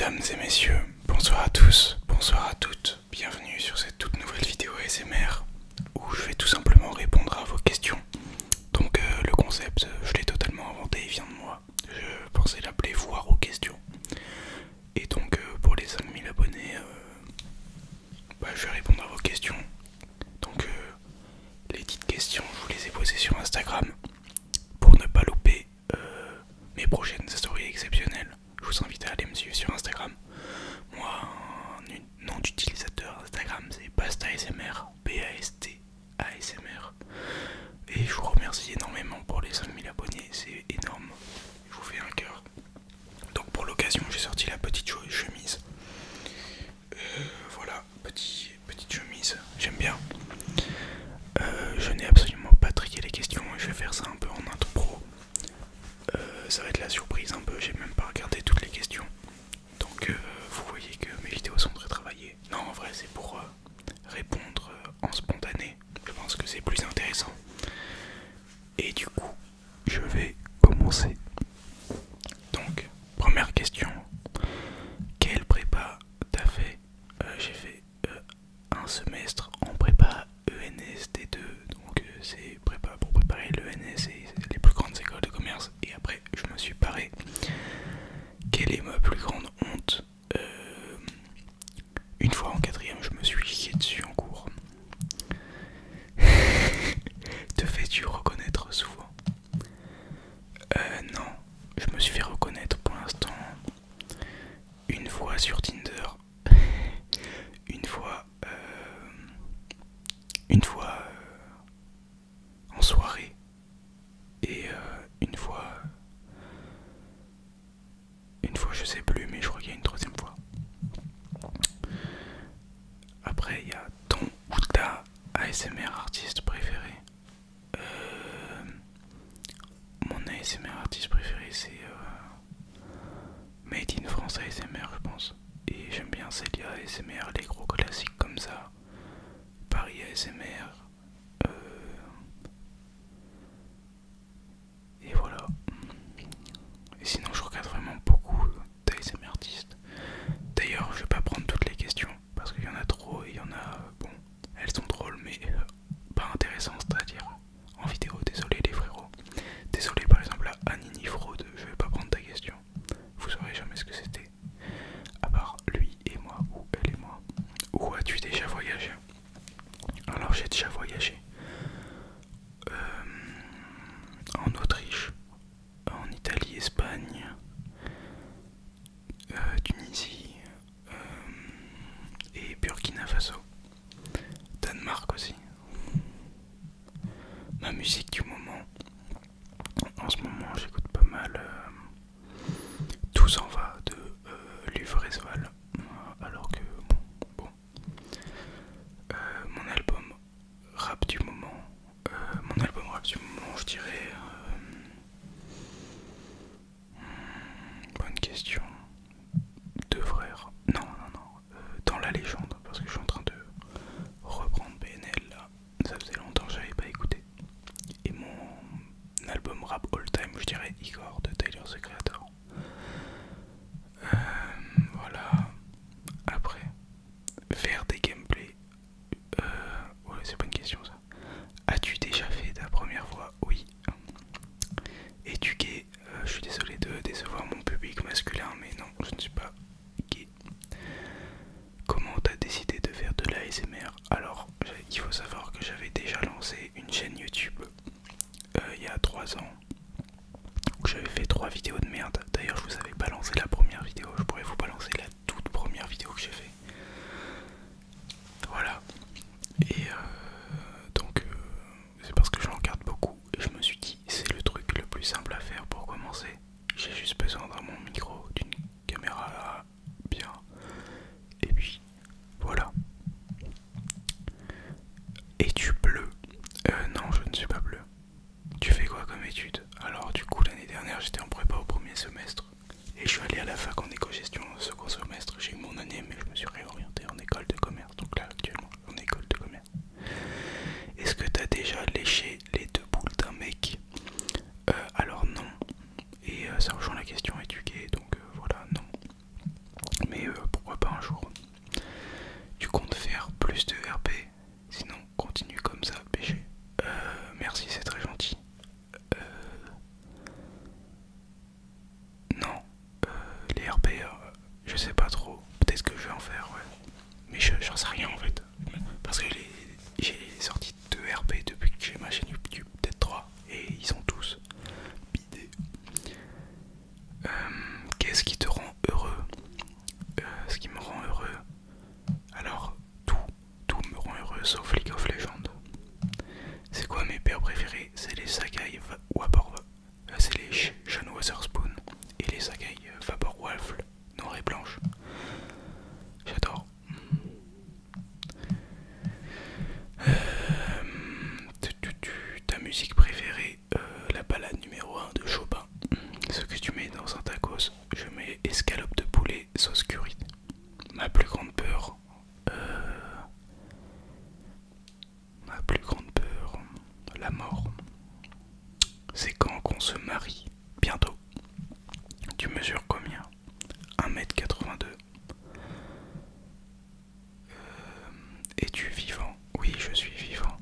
Mesdames et messieurs, bonsoir à tous, bonsoir à toutes, bienvenue sur cette toute nouvelle vidéo ASMR où je vais tout simplement répondre à vos questions. Donc le concept, je l'ai totalement inventé, il vient de moi. Je pensais l'appeler Voire aux questions. Et donc pour les 5000 abonnés, je vais répondre à vos questions. Donc les dites questions, je vous les ai posées sur Instagram pour ne pas louper mes prochaines stories exceptionnelles. Je vous invite à aller me suivre sur Instagram. Moi, nom d'utilisateur Instagram, c'est BastASMR, BAST-ASMR. Et je vous remercie énormément pour les 5000 abonnés, c'est énorme. Je vous fais un cœur. Donc pour l'occasion, j'ai sorti la petite chemise. Voilà, petite chemise, j'aime bien. Je n'ai absolument pas trié les questions et je vais faire ça un peu en intro. Ça va être la surprise un peu, j'ai même pas regardé toutes les questions. Donc vous voyez que mes vidéos sont très travaillées. Non, en vrai c'est pour répondre en spontané. Je pense que c'est plus intéressant. Et du coup, je vais commencer. Donc, première question. Quelle prépa t'as fait? J'ai fait un semestre en prépa ENST2. Donc c'est prépa pour préparer l'ENS et les plus grandes écoles de commerce. Et après, je me suis barré. Quelle est ma plus grande honte? Une fois en quatrième, je me suis chié dessus en cours. Te fais-tu reconnaître souvent? Non, je me suis fait reconnaître pour l'instant une fois sur Tinder, une fois, en soirée et une fois je sais plus, mais je crois qu'il y a une troisième fois. Après il y a ton ou ta ASMR artiste préféré. Mon ASMR artiste préféré c'est Made in France ASMR je pense. Et j'aime bien Célia ASMR, les gros classiques comme ça. Paris ASMR. Et voilà. Et sinon je regarde vraiment beaucoup d'ASMR artistes. D'ailleurs je vais pas prendre toutes les questions parce qu'il y en a trop et il y en a, bon, elles sont drôles mais pas intéressantes, c'est-à-dire en vidéo. Désolé les frérots. Désolé par exemple à Anini Fraude, je vais pas prendre ta question. Vous saurez jamais ce que c'était. À part lui et moi, ou elle et moi. Où as-tu déjà voyagé? Alors j'ai déjà voyagé sais pas trop. Peut-être que je vais en faire, ouais. Mais j'en sais rien en fait. Parce que j'ai sorti 2 RP depuis que j'ai ma chaîne YouTube, peut-être 3. Et ils sont tous bidés. Qu'est-ce qui te rend heureux? Ce qui me rend heureux. Alors, tout me rend heureux sauf League of Legends. C'est quoi mes pairs préférés? C'est les Sagai Wabor. C'est les Sean Wotherspoon et les Sagai Vapor Waffle noir et blanche. J'adore. Ta musique préférée? La balade numéro 1 de Chopin. Ce que tu mets dans un tacos, je mets escalope de poulet sauce curry. Ma plus grande peur, la mort. C'est quand qu'on se marie? Bientôt. Tu mesures combien? 1,82 m. Es-tu vivant? Oui, je suis vivant.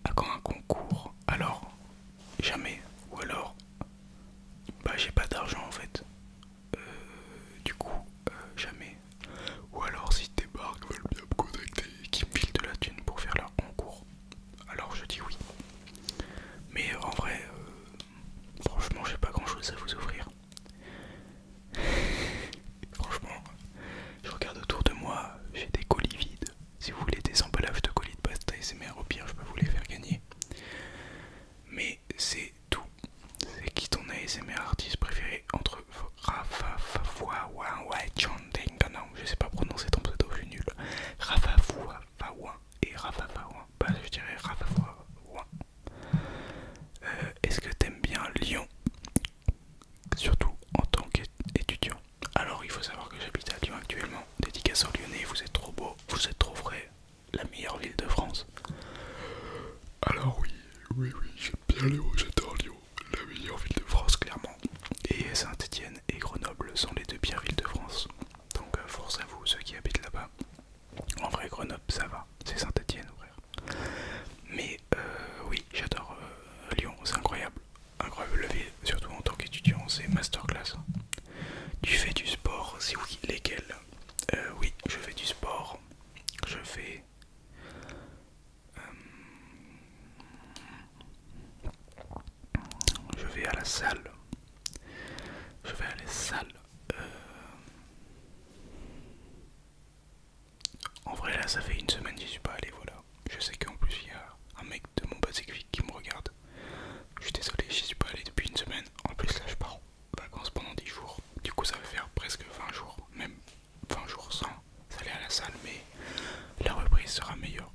À quand un concours? Alors, jamais. Ou alors, bah j'ai pas d'argent en fait. Du coup, jamais. Ou alors si tes marques veulent bien me contacter et qu'ils me filent de la thune pour faire leur concours, alors je dis oui. Mais en vrai, franchement j'ai pas grand chose à vous offrir. Franchement, je regarde autour de moi, j'ai des colis vides. Si vous voulez des emballages de colis de pasta ASMR, au pire je peux vous les faire gagner. Mais c'est tout. C'est qui ton ASMR artiste préféré entre Rafa Fafwa Wai Chandeng? Non, je sais pas prononcer ton pseudo, je suis nul. Rafa Fafwa et Rafa Fafwa. Bah je dirais Rafa Fafwa. Est-ce que t'aimes bien Lyon? Surtout en tant qu'étudiant. Alors il faut savoir que j'habite à Lyon actuellement. Dédicace aux Lyonnais, vous êtes trop beau, vous êtes trop vrai. La meilleure ville de France. Alors oui, j'aime bien Lyon, j'adore Lyon. La meilleure ville de France, clairement. Et Saint-Étienne et Grenoble sont les 2 pires villes de France. Donc force à vous, ceux qui habitent là-bas. En vrai, Grenoble, ça va. C'est Saint-Étienne, frère. Mais oui, j'adore Lyon, c'est incroyable. Incroyable la ville, surtout en tant qu'étudiant, c'est masterclass. Tu fais du sport? Si oui, lesquels? Oui, je fais du sport. Je fais... je vais à la salle. Je vais à la salle. En vrai, là, ça fait une semaine que j'y suis pas allé, voilà. Je sais qu'en plus, il y a un mec de mon basic Vic qui me regarde. Je suis désolé, j'y suis pas allé depuis une semaine. En plus, là, je pars en vacances pendant 10 jours. Du coup, ça va faire presque 20 jours. Même 20 jours sans aller à la salle, mais la reprise sera meilleure.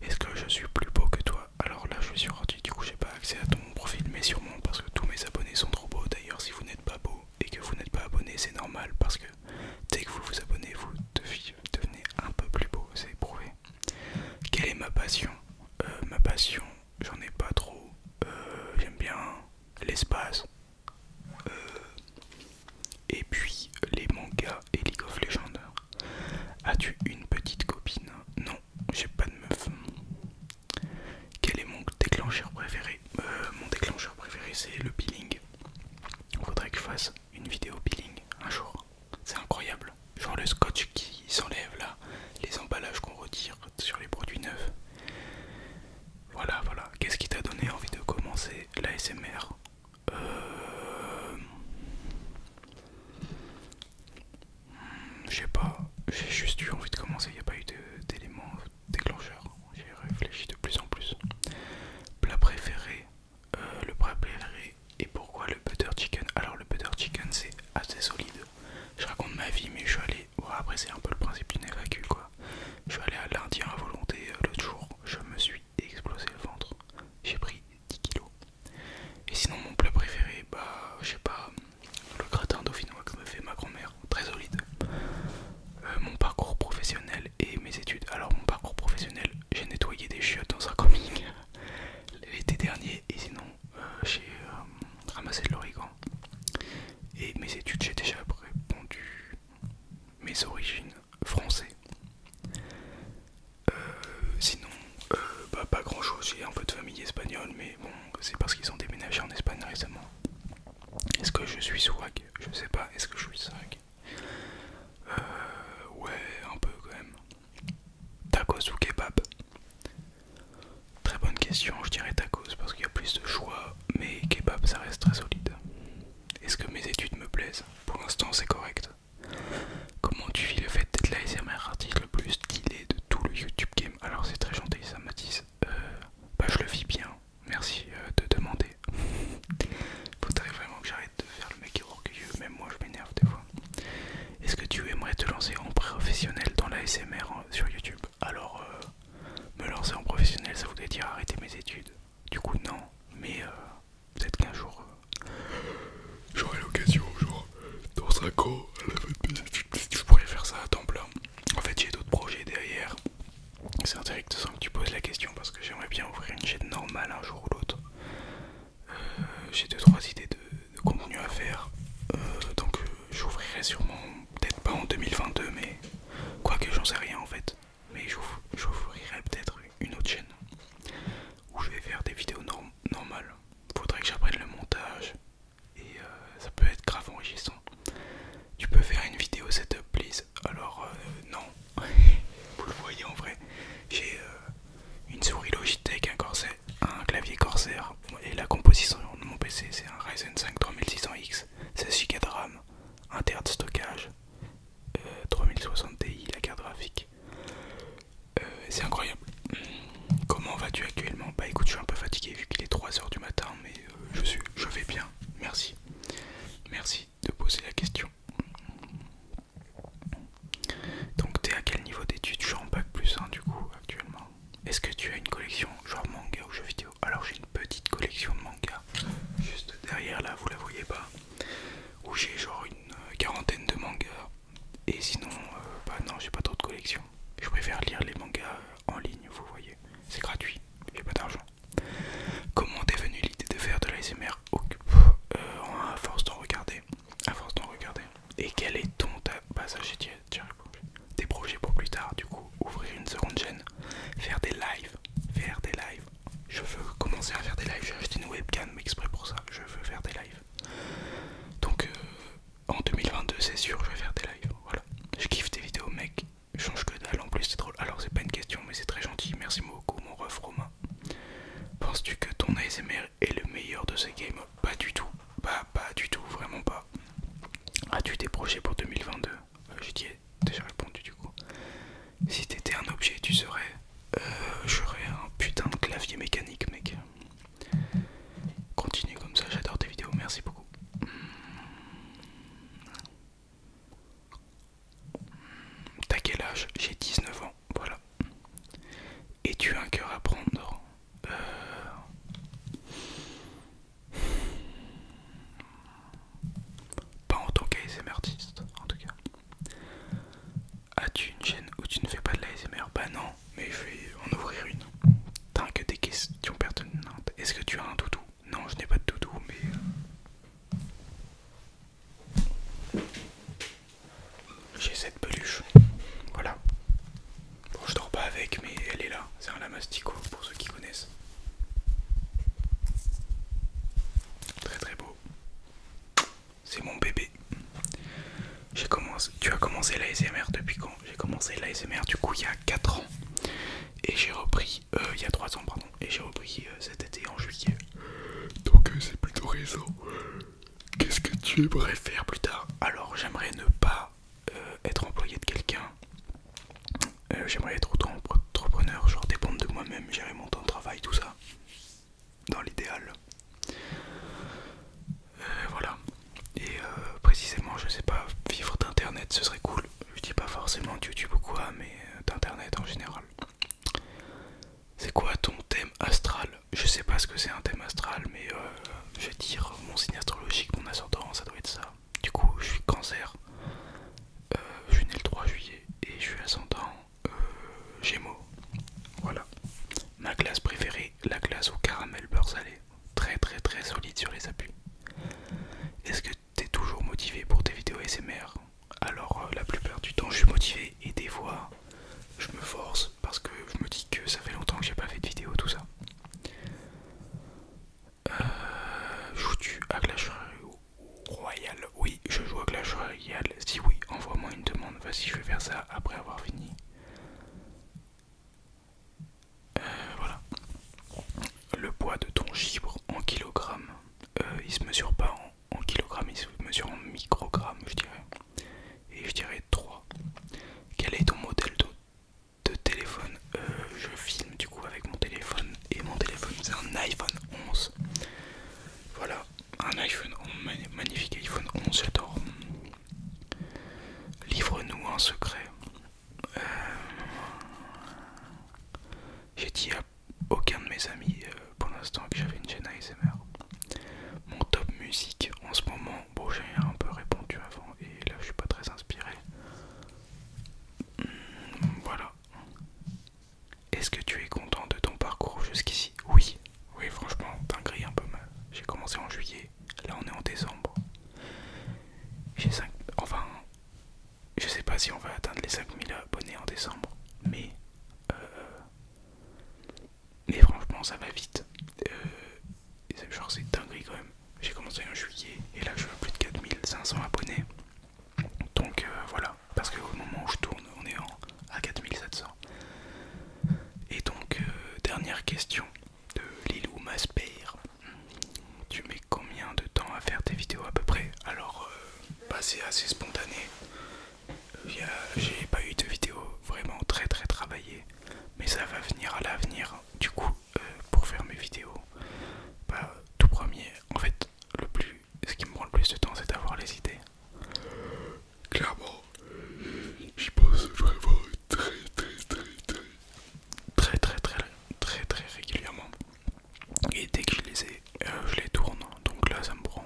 Est-ce que je suis plus beau que toi? Alors là, je suis sur ordi, du coup, j'ai pas accès à ton profil, mais sûrement parce que tous mes abonnés sont trop beaux. D'ailleurs, si vous n'êtes pas beau et que vous n'êtes pas abonné, c'est normal parce que dès que vous vous abonnez, vous devenez un peu plus beau, c'est prouvé. Quelle est ma passion? Ma passion, j'en ai pas trop. J'aime bien l'espace. Et puis les mangas et League of Legends. As-tu une petite copine? Non, j'ai pas de meuf. Quel est mon déclencheur préféré? Mon déclencheur préféré c'est le peeling. Faudrait que je fasse une vidéo peeling un jour. C'est incroyable. Genre le scotch qui s'enlève là, les emballages qu'on retire sur les produits neufs. Voilà. Qu'est-ce qui t'a donné envie de commencer l'ASMR? Je sais pas, j'ai juste eu envie de commencer, il n'y a pas eu d'élément déclencheur. J'ai réfléchi de plus en plus. Plat préféré, le plat préféré et pourquoi le butter chicken? Alors le butter chicken c'est assez solide. Je raconte ma vie mais je suis allé, bon, après c'est un peu le principe d'une évacu quoi. Je suis allé à l'Indien à volonté l'autre jour, je me suis explosé le ventre. J'ai pris 10 kilos. Et sinon je suis swag? Je sais pas, est-ce que je suis swag? Ouais, un peu quand même. Tacos ou kebab? Très bonne question, je dirais tacos parce qu'il y a plus de choix, mais kebab ça reste très solide. Est-ce que mes études me plaisent? Pour l'instant c'est correct. Comment tu vis le fait d'être l'ASMR artiste le plus stylé de tout le YouTube game? Alors c'est très gentil ça Mathis. Bah je le vis bien, merci de demander. Faudrait vraiment que j'arrête de faire le mec orgueilleux, même moi je m'énerve des fois. Est-ce que tu aimerais te lancer en professionnel dans l'ASMR sur YouTube? Alors me lancer en professionnel ça voudrait dire arrêter mes études. Du coup non, mais peut-être qu'un jour j'aurai l'occasion, genre dans 5 ans, à la fin de mes études, je pourrais faire ça à temps plein. En fait j'ai d'autres projets derrière. C'est intéressant que tu poses la question parce que j'aimerais bien ouvrir une chaîne normale un jour ou l'autre. J'ai 2-3 idées de contenu à faire. Donc j'ouvrirai sûrement, peut-être pas en 2022, mais quoique j'en sais rien en fait. Mais j'ouvrirai peut-être une autre chaîne où je vais faire des vidéos normales. Faudrait que j'apprenne le montage et ça peut être grave enrichissant. Tu peux faire une vidéo setup please? Alors non, vous le voyez en vrai, j'ai une souris Logitech, un clavier Corsair et la composition de mon PC c'est un Ryzen 5 3600X, 16 Go de RAM, 1 TB de stockage, 3060 Ti la carte graphique. C'est incroyable. Comment vas-tu actuellement? Bah écoute, je suis un peu fatigué vu qu'il est 3h du matin, mais je vais bien, merci. Merci de poser la question. Donc t'es à quel niveau d'études? Je suis en bac plus 1 du coup actuellement. Est-ce que tu as une collection genre manga ou jeux vidéo? Alors j'ai une petite collection de manga, juste derrière là, vous la voyez pas, où j'ai genre une quarantaine de mangas. Et sinon, bah non, j'ai pas trop de collection. Je préfère lire les mangas en ligne, vous voyez. C'est gratuit, j'ai pas d'argent. Comment t'es venue l'idée de faire de l'ASMR? À force d'en regarder. À force d'en regarder. Et quel est ton... Bah ça j'ai déjà répondu. Tes projets pour plus tard, du coup, ouvrir une seconde chaîne, faire des lives. Faire des lives. Je veux commencer à faire des lives. J'ai acheté une webcam exprès pour ça. Je veux faire des lives. Donc en 2022 c'est sûr je vais faire des lives. Voilà. Je kiffe tes vidéos mec. Je change que dalle en plus c'est drôle. Alors c'est pas une question mais c'est très gentil. Merci beaucoup mon ref Romain. Penses-tu que ton ASMR est le meilleur de ces games? Pas du tout. Bah pas du tout, vraiment pas. As-tu des projets pour 2022? J'ai déjà répondu du coup. Si t'étais un objet tu serais... J'aurais un putain de clavier mécanique mec. Continue comme ça, j'adore tes vidéos, merci beaucoup. T'as quel âge? J'ai 19 ans, voilà. Et tu as un cœur à prendre? Pas en tant qu'ASMR artiste, en tout cas. As-tu une chaîne où tu ne fais pas de l'ASMR? Bah non, mais je vais en ouvrir une. T'as que des questions pertinentes. Est-ce que tu as un doudou? Non, je n'ai pas de doudou, mais... j'ai cette peluche. Voilà. Bon, je dors pas avec, mais elle est là. C'est un lamastico pour ceux qui connaissent. Très très beau. C'est mon bébé. Tu as commencé l'ASMR depuis quand? J'ai commencé l'ASMR du coup il y a 4 ans. Et j'ai repris, il y a 3 ans pardon. Et j'ai repris cet été en juillet. Donc c'est plutôt récent. Qu'est-ce que tu aimerais faire plus tard? Alors j'aimerais ne pas être employé de quelqu'un. J'aimerais être auto-entrepreneur, genre dépendre de moi-même, gérer mon temps de travail, tout ça. Dans l'idéal. Voilà. Et précisément, je sais pas, vivre d'internet ce serait cool. Je dis pas forcément de YouTube ou quoi, mais d'internet en général. C'est quoi ton thème astral? Je sais pas ce que c'est un thème astral, mais je vais dire mon signe astrologique, mon ascendant, ça doit être ça. Du coup, je suis cancer. Je suis né le 3 juillet et je suis ascendant Gémeaux. Voilà. Ma glace préférée, la glace au caramel beurre salé. c'est assez spontané. J'ai pas eu de vidéo vraiment très très travaillée, mais ça va venir à l'avenir. Du coup, pour faire mes vidéos, bah, tout premier, en fait, ce qui me prend le plus de temps, c'est d'avoir les idées. Clairement, j'y pense vraiment très régulièrement. Et dès que je les ai, je les tourne. Donc là, ça me prend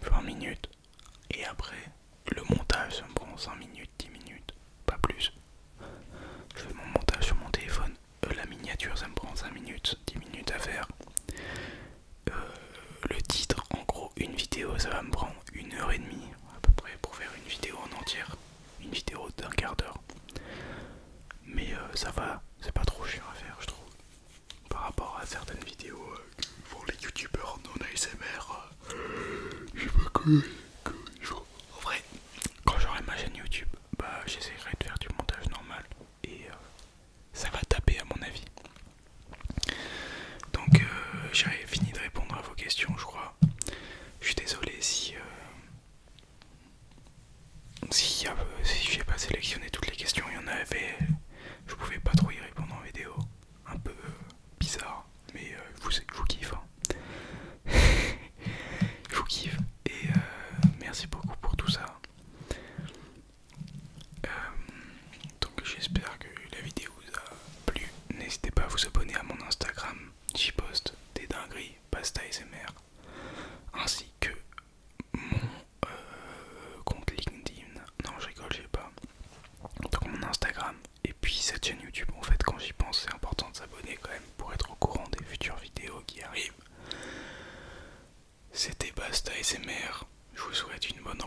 20 minutes. Et après, le montage, ça me prend 5 minutes, 10 minutes, pas plus. Je fais mon montage sur mon téléphone. La miniature, ça me prend 5 minutes, 10 minutes à faire. Le titre, en gros, une vidéo, ça va me prendre 1 heure et demie à peu près pour faire une vidéo en entière. Une vidéo d'un quart d'heure. Mais ça va, c'est pas trop chiant à faire, je trouve. Par rapport à certaines vidéos que font les youtubeurs non ASMR. Je sais pas quoi. En vrai, quand j'aurai ma chaîne YouTube, bah j'essaierai de faire du montage normal. Et ça va taper à mon avis. Donc j'ai fini de répondre à vos questions, je crois. Je suis désolé si j'ai pas sélectionné toutes les questions. Il y en avait, je pouvais pas trop y répondre en vidéo. Un peu bizarre, mais je vous kiffe. Hein. Je vous kiffe et merci beaucoup pour tout ça. Donc j'espère que la vidéo vous a plu. N'hésitez pas à vous abonner à mon Instagram. J'y poste des dingueries, Basta ASMR, ainsi que mon compte LinkedIn. Non, je rigole, j'ai pas. Donc mon Instagram et puis cette chaîne YouTube. En fait, quand j'y pense, c'est important de s'abonner quand même pour être au courant des futures vidéos qui arrivent. C'était Basta ASMR. Je vous souhaite une bonne